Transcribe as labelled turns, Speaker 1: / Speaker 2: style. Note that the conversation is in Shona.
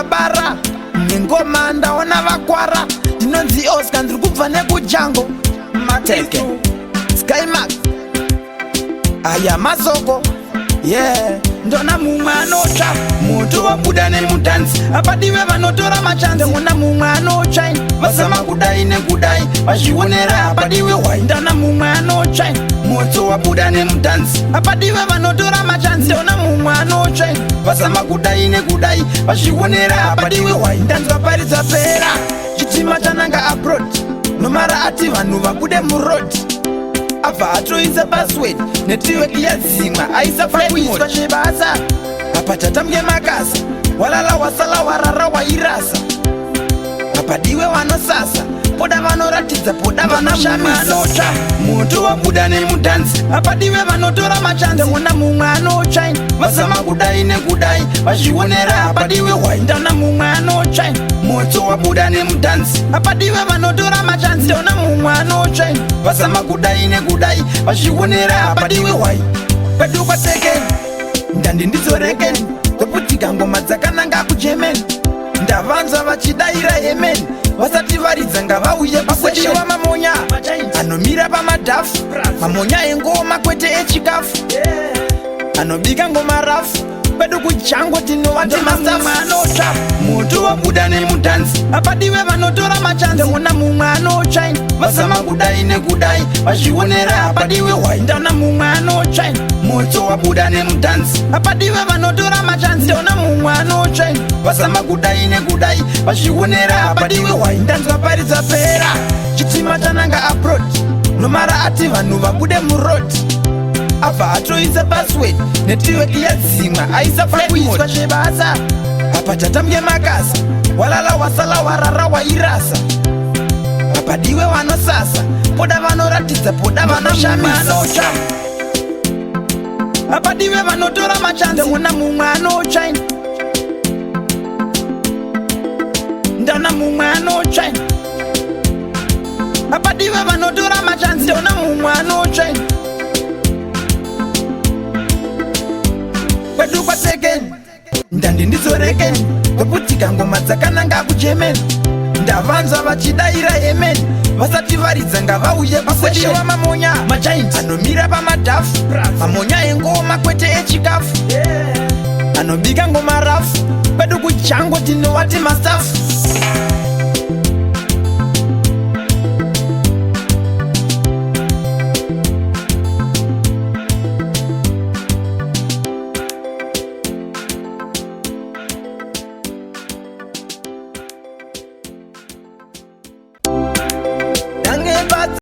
Speaker 1: vabara nengoma ndaona vakwara. Ndinonzi Oscar ndiri kubva nekujango mateke Skymax aya mazoko ndona mumwe anotsva moto wabuda nemudanzi apadiwe vanotora machanzi. Ndona mumwe anotsva vasama kudai nekudai vazvionera apadiwe hwai. Ndona mumwe anotsva moto wabuda nemudanzi apadiwe vanotora machanzi. Ndona mumwe anotsva vasama kudai nekudai vazvionera apadiwe hwai. Ndanzwa paridza pera chitima chananga abroad nomara ati vanhu vabude murodi abva atoisa password netiwek yadzimwa aisafa kuiswa zvebasa. apa tatamge makasa walala wasala warara wairasa. apadiwe vanosasa poda vanoratidza poda vanoshamisa. moto wabuda nemudanzi apadiwe vanotora machanzi. ndona mumwe anotsva vasama kudai nekudai vazvionera apadiwe hwai. ndona mumwe anotsva moto wabuda nemudanzi apadiwe vanotora machanzi. ndona mumwe anotsva vasama kudai nekudai vazvionera apadiwe hwai. pedu kwatekeni ndandi ndidzorekeni kwekutika ngoma dzakananga kugermany. ndavanzwa vachidaira yemen vasati varidza ngavauye paseshiwa mamonya anomira pamadhafu. mamonya engoma kwete echikafu anobika ngoma rafu. pedu kujango tinovati masafu anotsva moto wabuda nemudanzi apadiwe vanotora machanzi. ndona mumwe anotsva vasama kudai nekudai vazvionera apadiwe hwai. ndona mumwe anotsva moto wabuda nemudanzi apadiwe vanotora machanzi. ndona mumwe anotsva vasama kudai nekudai vazvionera apadiwe hwai. ndanzwa paridza pera chitima chananga abroad nomara ati vanhu vabude murodi abva atoisa password netiwek yadzimwa aisafa kuiswa zvebasa. apa tatamge makasa walala wasala warara wairasa. apadiwe vanosasa poda vanoratidza poda vanoshamisa. apadiwe vanotora machanzi. ndona mumwe anotsva ndona mumwe anotsva apadiwe vanotora machanzi. ndona mumwe anotsva kwedu kwatekeni ndandi ndidzorekeni kwekutika ngoma dzakananga kugermany. ndavanzwa vachidaira yemen vasati varidza ngavauye paseshiwa mamonya majainti anomira pamadhafu. mamonya engoma kwete echikafu anobika ngoma rafu. pedu kujango tinovati masafu